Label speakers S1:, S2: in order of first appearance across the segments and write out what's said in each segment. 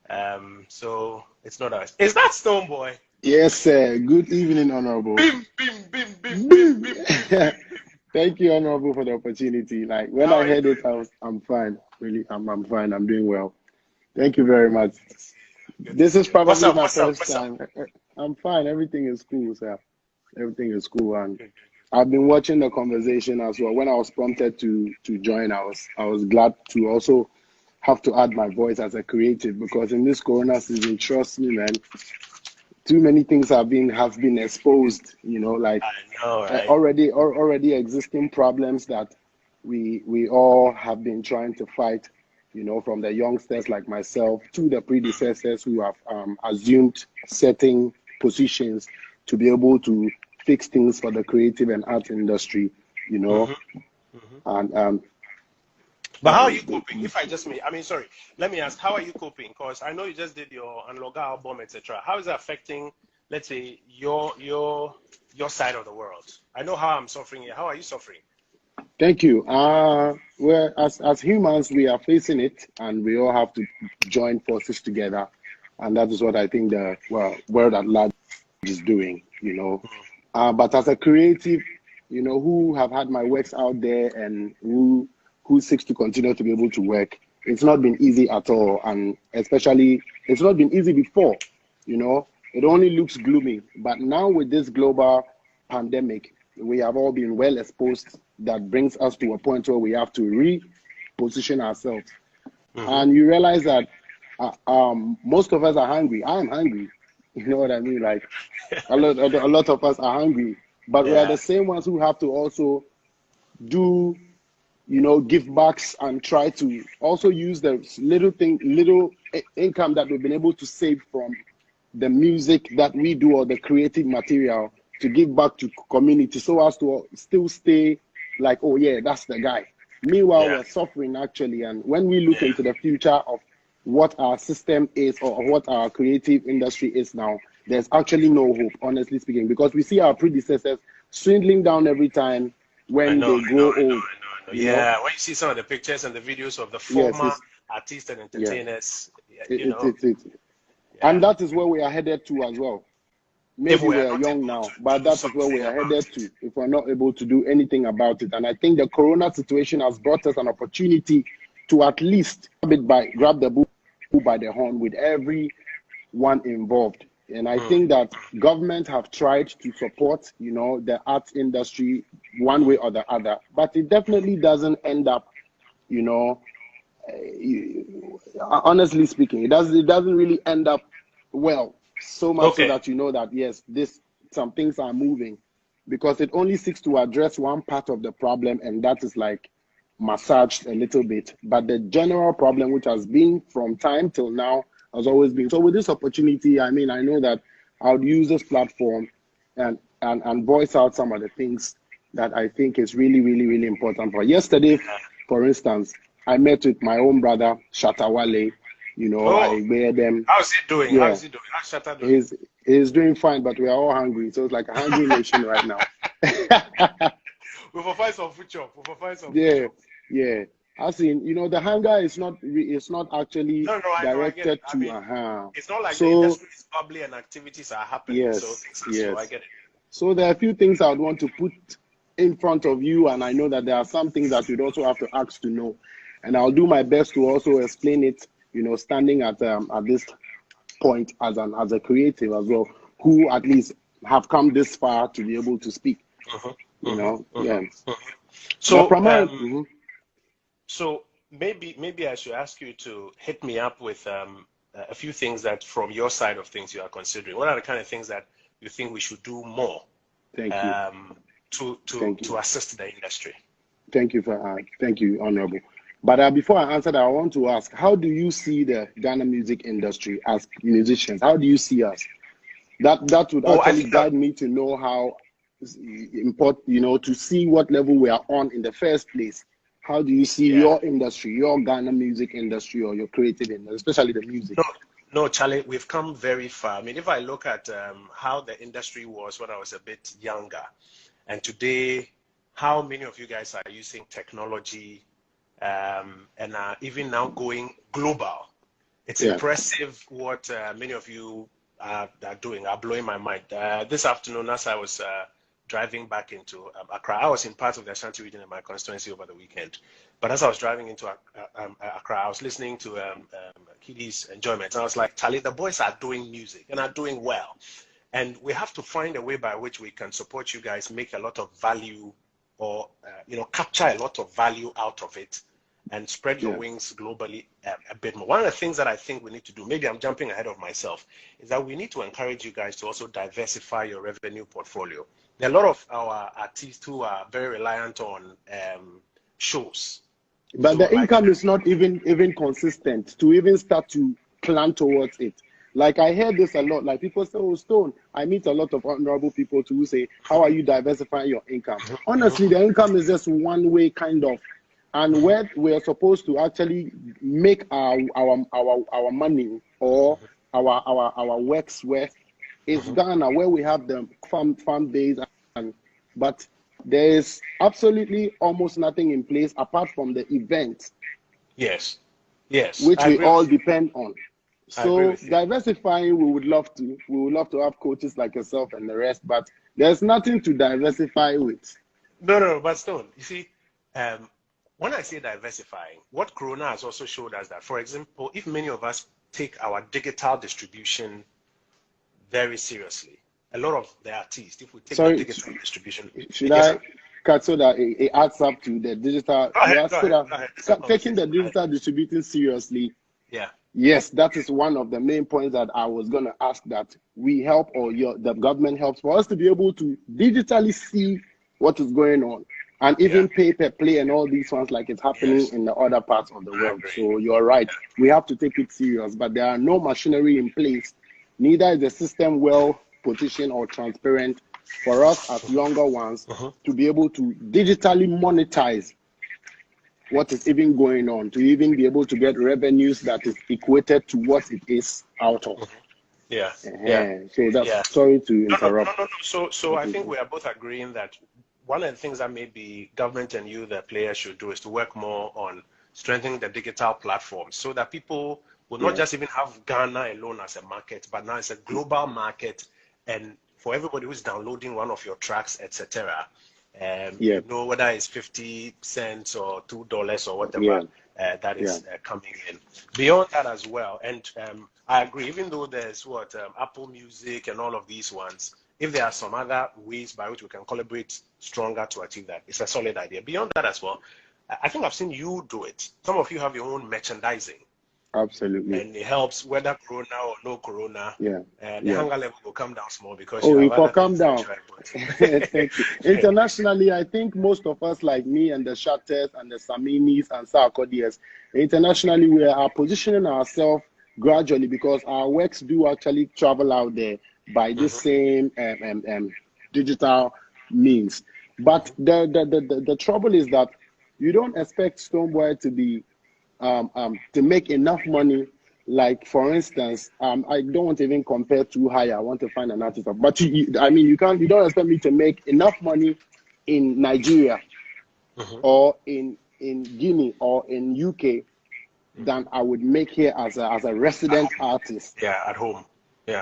S1: So it's not us. Is that Stone Boy?
S2: Yes, sir. Good evening, Honorable.
S1: Bim, bim, bim, bim, bim,
S2: Boo!
S1: bim, bim, bim.
S2: Thank you, Honorable, for the opportunity. Like when
S1: How
S2: I
S1: are you
S2: heard it,
S1: doing?
S2: I'm fine. Really, I'm fine. I'm doing well. Thank you very much.
S1: Good to
S2: This
S1: see
S2: is
S1: you. What's
S2: probably
S1: up?
S2: my
S1: What's up?
S2: first
S1: What's up?
S2: time. I'm fine. Everything is cool, sir. Everything is cool, and
S1: Good, good,
S2: I've been watching the conversation as well. When I was prompted to join, I was glad to also have to add my voice as a creative because in this Corona season, trust me, man, too many things have been exposed. You know, like
S1: I know, right?
S2: already existing problems that we all have been trying to fight, you know, from the youngsters like myself to the predecessors who have assumed certain positions to be able to fix things for the creative and art industry, you know.
S1: Mm-hmm, mm-hmm.
S2: And
S1: But how are you coping? If I just may, I mean, sorry, let me ask, how are you coping? Because I know you just did your Unlogger album, etc. How is it affecting, let's say, your side of the world? I know how I'm suffering here. How are you suffering?
S2: Thank you. Well, as humans, we are facing it, and we all have to join forces together, and that is what I think the world at large is doing. You know, but as a creative, you know, who have had my works out there and who seeks to continue to be able to work, it's not been easy at all, and especially it's not been easy before. You know, it only looks gloomy, but now with this global pandemic, we have all been well exposed. That brings us to a point where we have to reposition ourselves,
S1: Mm-hmm.
S2: and you realize that most of us are hungry. I am hungry. You know what I mean? Like a lot of us are hungry, but we are
S1: Yeah,
S2: the same ones who have to also do, you know, give backs and try to also use the little income that we've been able to save from the music that we do or the creative material to give back to community so as to still stay like, oh yeah, that's the guy. Meanwhile,
S1: yeah,
S2: we're suffering actually. And when we look
S1: yeah,
S2: into the future of what our system is or what our creative industry is now, there's actually no hope, honestly speaking, because we see our predecessors swindling down every time
S1: I
S2: when
S1: know,
S2: they
S1: I know,
S2: grow
S1: I know,
S2: old,
S1: I know, I know.
S2: you know?
S1: Yeah, when you see some of the pictures and the videos of the
S2: Yes,
S1: former artists and
S2: yeah,
S1: entertainers, yeah,
S2: it.
S1: yeah.
S2: And that is where we are headed to as well.
S1: If
S2: Maybe
S1: we
S2: we
S1: are
S2: are
S1: not
S2: young
S1: able
S2: now,
S1: to
S2: but
S1: do
S2: that is where we
S1: something
S2: are
S1: about
S2: headed
S1: it.
S2: to if we're not able to do anything about it. And I think the Corona situation has brought us an opportunity to at least grab the bull by the horn with everyone involved. And I
S1: Mm,
S2: think that government have tried to support, you know, the art industry one way or the other, but it definitely doesn't end up, you know, honestly speaking, it doesn't really end up well. So much so
S1: okay.
S2: that you know that yes, this some things are moving because it only seeks to address one part of the problem, and that is like massaged a little bit. But the general problem, which has been from time till now, has always been. So with this opportunity, I mean, I know that I would use this platform and voice out some of the things that I think is really important. For yesterday,
S1: Yeah.
S2: for instance, I met with my own brother Shatawale. You know,
S1: Oh,
S2: I wear them.
S1: how's he doing?
S2: Yeah,
S1: How's he doing? How's Shatta doing?
S2: he's he's doing fine, but we are all hungry. So it's like a hungry nation right now.
S1: We will find some food chop. We will find some food
S2: Yeah,
S1: chop.
S2: yeah. I seen, you know, the hunger is it's not actually
S1: No, no, I know, I get it.
S2: directed
S1: I
S2: to
S1: mean, it's not like the
S2: So
S1: industry is bubbly and activities are happening, so
S2: yes,
S1: things are slow. I
S2: yes.
S1: get it.
S2: So there are a few things I would want to put in front of you, and I know that there are some things that you'd also have to ask to know, and I'll do my best to also explain it. You know, standing at this point as a creative as well, who at least have come this far to be able to speak.
S1: Mm-hmm,
S2: You
S1: mm-hmm,
S2: know, yeah.
S1: mm-hmm, mm-hmm.
S2: But
S1: So,
S2: primarily,
S1: so maybe I should ask you to hit me up with a few things that from your side of things you are considering. What are the kind of things that you think we should do more
S2: thank you,
S1: um, to to
S2: thank
S1: to
S2: you,
S1: assist the industry?
S2: thank you, Honorable. But before I answer that, I want to ask, how do you see the Ghana music industry as musicians? How do you see us? That would
S1: Oh, I
S2: actually
S1: think that
S2: guide me to know how important, you know, to see what level we are on in the first place. How do you see
S1: yeah.
S2: your industry, your Ghana music industry, or your creative industry, especially the music?
S1: No, no, Charlie, we've come very far. I mean, if I look at how the industry was when I was a bit younger, and today, how many of you guys are using technology and are even now going global? It's impressive what many of you are doing, are blowing my mind. This afternoon, as I was driving back into Accra, I was in part of the Ashanti region in my constituency over the weekend. But as I was driving into Accra, I was listening to Kiddy's Enjoyment. And I was like, Charlie, the boys are doing music and are doing well. And we have to find a way by which we can support you guys, make a lot of value or, capture a lot of value out of it and spread your wings globally a bit more. One of the things that I think we need to do, maybe I'm jumping ahead of myself, is that we need to encourage you guys to also diversify your revenue portfolio. There are a lot of our artists who are very reliant on shows.
S2: But so the income is not even consistent to even start to plan towards it. Like I hear this a lot, like people say, oh, Stone, I meet a lot of honorable people who say, how are you diversifying your income? Honestly, the income is just one way kind of. And where we're supposed to actually make our money or our works worth is Ghana, where we have the farm days, but there is absolutely almost nothing in place apart from the events.
S1: Yes,
S2: which we all depend on. So diversifying, we would love to. We would love to have coaches like yourself and the rest, but there's nothing to diversify with.
S1: No, but Stone, you see. When I say diversifying, what Corona has also showed us that, for example, if many of us take our digital distribution very seriously, a lot of the artists, if we take the digital distribution,
S2: should I cut so that it adds up to the digital?
S1: Go ahead.
S2: Taking the digital distributing seriously.
S1: Yeah.
S2: Yes, that is one of the main points that I was going to ask, that we help or the government helps for us to be able to digitally see what is going on. And even pay per play and all these ones like it's happening in the other parts of the world. So you're right. We have to take it serious, but there are no machinery in place. Neither is the system well positioned or transparent for us as younger ones to be able to digitally monetize what is even going on, to even be able to get revenues that is equated to what it is out of. So that's sorry to interrupt.
S1: No. So I think we are both agreeing that one of the things that maybe government and you, the players, should do is to work more on strengthening the digital platforms so that people will not just even have Ghana alone as a market, but now it's a global market. And for everybody who's downloading one of your tracks, etc., you know, whether it's 50 cents or $2 or whatever that is coming in. Beyond that as well, and I agree, even though there's Apple Music and all of these ones, if there are some other ways by which we can collaborate stronger to achieve that, it's a solid idea. Beyond that as well, I think I've seen you do it. Some of you have your own merchandising.
S2: Absolutely.
S1: And it helps whether Corona or no Corona. The hunger level will come down small because
S2: it will come down. Thank you. Internationally, I think most of us, like me and the Shatters and the Saminis and Sarkodiyas, internationally we are positioning ourselves gradually because our works do actually travel out there by this same digital means. But the trouble is that you don't expect Stonebwoy to be to make enough money. Like for instance, I don't want to even compare too high. I want to find an artist, but you don't expect me to make enough money in Nigeria or in Guinea or in UK than I would make here as a resident artist.
S1: At home.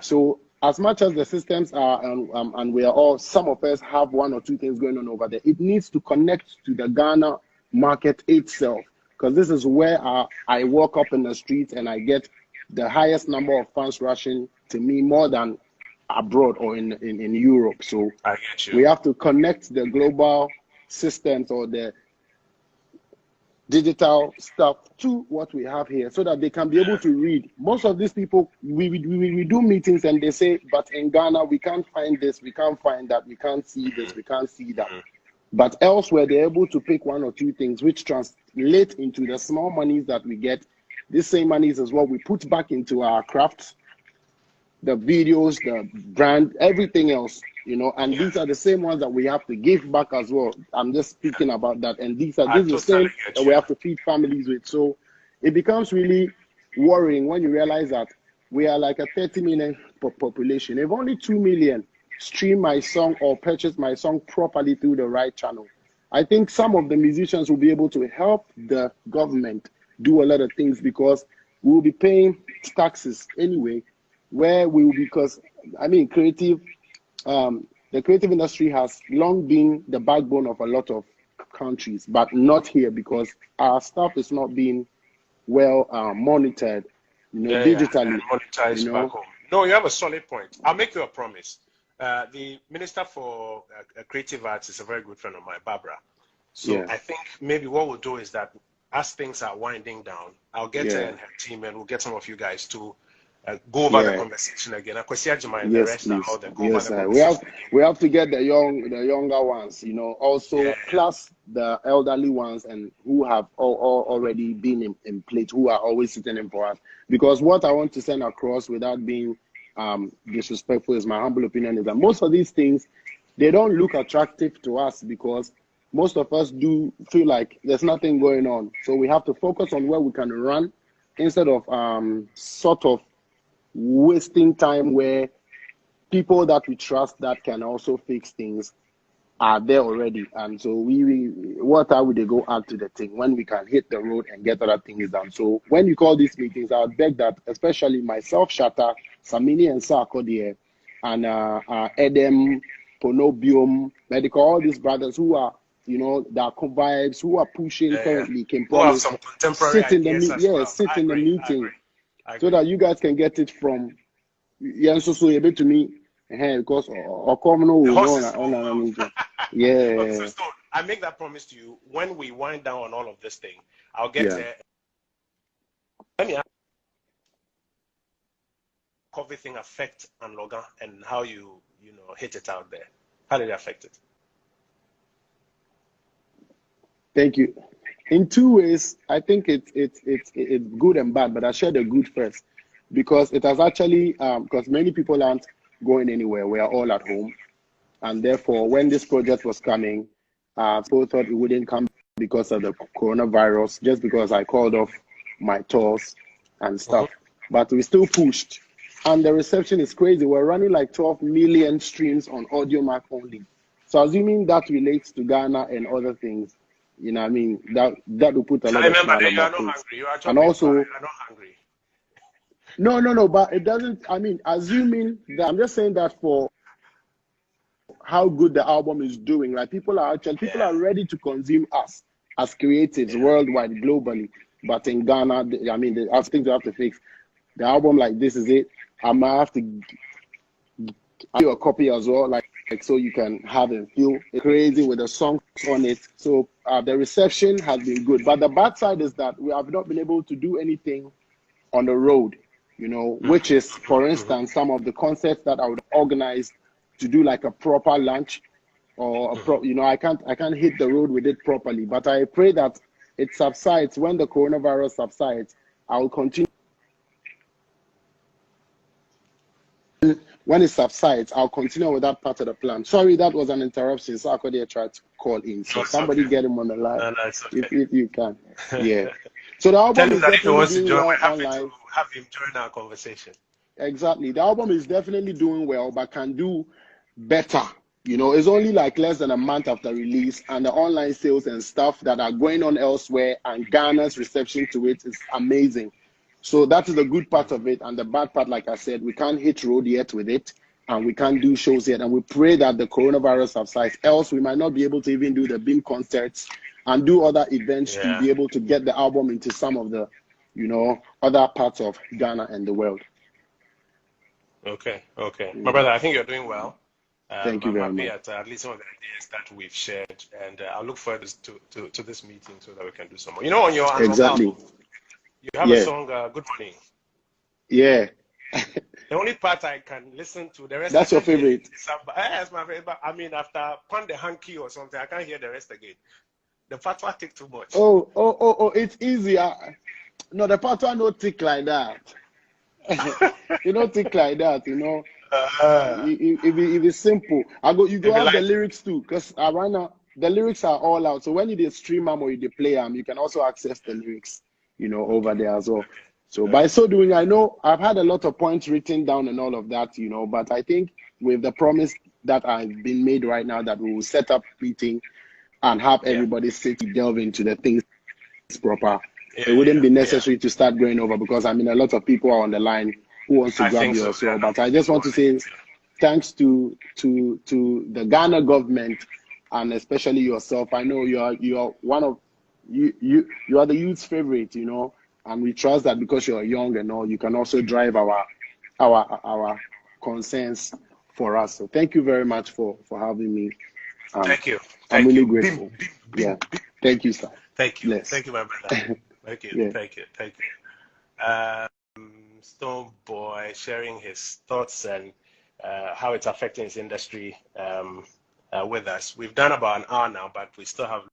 S2: So as much as the systems are, and we are all, some of us have one or two things going on over there, it needs to connect to the Ghana market itself, because this is where I walk up in the streets and I get the highest number of fans rushing to me more than abroad or in Europe. So
S1: I get you.
S2: We have to connect the global systems or the digital stuff to what we have here so that they can be able to read. Most of these people, we do meetings and they say, but in Ghana, we can't find this, we can't find that, we can't see this, we can't see that. But elsewhere, they're able to pick one or two things which translate into the small monies that we get. This same monies is what we put back into our crafts, the videos, the brand, everything else, and these are the same ones that we have to give back as well. I'm just speaking about that. And this is the same that we have to feed families with. So it becomes really worrying when you realize that we are like a 30 million population. If only 2 million stream my song or purchase my song properly through the right channel, I think some of the musicians will be able to help the government do a lot of things, because we will be paying taxes anyway, where we will, because I mean, the creative industry has long been the backbone of a lot of countries, but not here because our stuff is not being well monitored, digitally,
S1: and monetize back home. No, you have a solid point. I'll make you a promise. The Minister for Creative Arts is a very good friend of mine, Barbara. So
S2: Yeah.
S1: I think maybe what we'll do is that as things are winding down, I'll get her and her team, and we'll get some of you guys to go over the conversation again. And the rest
S2: Please.
S1: are all the go
S2: Yes,
S1: over the
S2: we have to get the younger ones, also plus the elderly ones and who have already been in place, who are always sitting in for us. Because what I want to send across, without being disrespectful, is my humble opinion, is that most of these things, they don't look attractive to us because most of us do feel like there's nothing going on. So we have to focus on where we can run instead of sort of wasting time where people that we trust that can also fix things are there already. And so what are we to go add to the thing when we can hit the road and get other things done? So when you call these meetings, I would beg that especially myself, Shatta, Samini and Sarkodie, and Edem, Ponobium, Medical, all these brothers who are, the vibes, who are pushing currently, can promise, sit in the meeting, so that you guys can get it from so a bit to me, because yeah.
S1: So I make that promise to you. When we wind down on all of this thing, I'll get there. Let me ask, COVID thing affect Anloga and how you hit it out there. How did it affect it?
S2: Thank you. In two ways, I think it's good and bad, but I share the good first because it has actually because many people aren't going anywhere. We are all at home, and therefore, when this project was coming, people thought it wouldn't come because of the coronavirus, just because I called off my tours and stuff. But we still pushed, and the reception is crazy. We're running like 12 million streams on AudioMac only. So assuming that relates to Ghana and other things, I mean, that will put a lot of smile on my face. And also,
S1: you're not hungry.
S2: No, but it doesn't. I mean, assuming that, I'm just saying that for how good the album is doing, like people are ready to consume us as creatives worldwide, globally. But in Ghana, I mean, there's things you have to fix. The album, like, this is it. I might have to give you a copy as well, like so you can have and feel crazy with the songs on it. So the reception has been good, but the bad side is that we have not been able to do anything on the road, which is, for instance, some of the concerts that I would organize to do like a proper lunch or I can't hit the road with it properly. But I pray that it subsides. When the coronavirus subsides, I will continue. When it subsides, I'll continue with that part of the plan. Sorry, that was an interruption. So I could try to call in. So somebody get him on the line.
S1: No, it's okay.
S2: If you can. Yeah. So the album is definitely doing well online.
S1: To have him join our conversation.
S2: Exactly. The album is definitely doing well, but can do better. It's only like less than a month after release, and the online sales and stuff that are going on elsewhere, and Ghana's reception to it is amazing. So that is the good part of it, and the bad part, like I said, we can't hit road yet with it, and we can't do shows yet, and we pray that the coronavirus subsides. Else, we might not be able to even do the Bhim concerts and do other events to be able to get the album into some of the, other parts of Ghana and the world.
S1: Okay. My brother, I think you're doing well.
S2: Thank you very much.
S1: At least some of the ideas that we've shared, and I'll look forward to this meeting so that we can do some more. On your album, you have a song, Good Morning.
S2: Yeah.
S1: The only part I can listen to, the rest.
S2: That's your favorite.
S1: That's my favorite. But I mean, after Pan the Hanky or something, I can't hear the rest again. The fatwa take too much.
S2: Oh, it's easier. No, the fatwa no tick like that. You don't think like that, If it's simple, you go have the lyrics too, because right now the lyrics are all out. So when you stream them or you play them, you can also access the lyrics, over there as well. So by so doing, I know I've had a lot of points written down and all of that, but I think with the promise that has been made right now that we will set up meeting and have everybody sit to delve into the things proper, it wouldn't be necessary to start going over, because I mean a lot of people are on the line who wants to
S1: I
S2: grab
S1: think
S2: you
S1: so.
S2: as well.
S1: Yeah,
S2: But I just want to say thanks to the Ghana government, and especially yourself. I know you are one of you are the youth's favorite, you know, and we trust that because you're young and all, you can also drive our concerns for us. So thank you very much for having me.
S1: Thank you.
S2: I'm
S1: Thank
S2: really
S1: you.
S2: grateful. Yeah. Thank you, sir.
S1: Thank you.
S2: Bless.
S1: Thank you, my brother. Thank you.
S2: Yeah.
S1: Thank you. Thank you. Stone Boy sharing his thoughts and how it's affecting his industry with us. We've done about an hour now, but we still have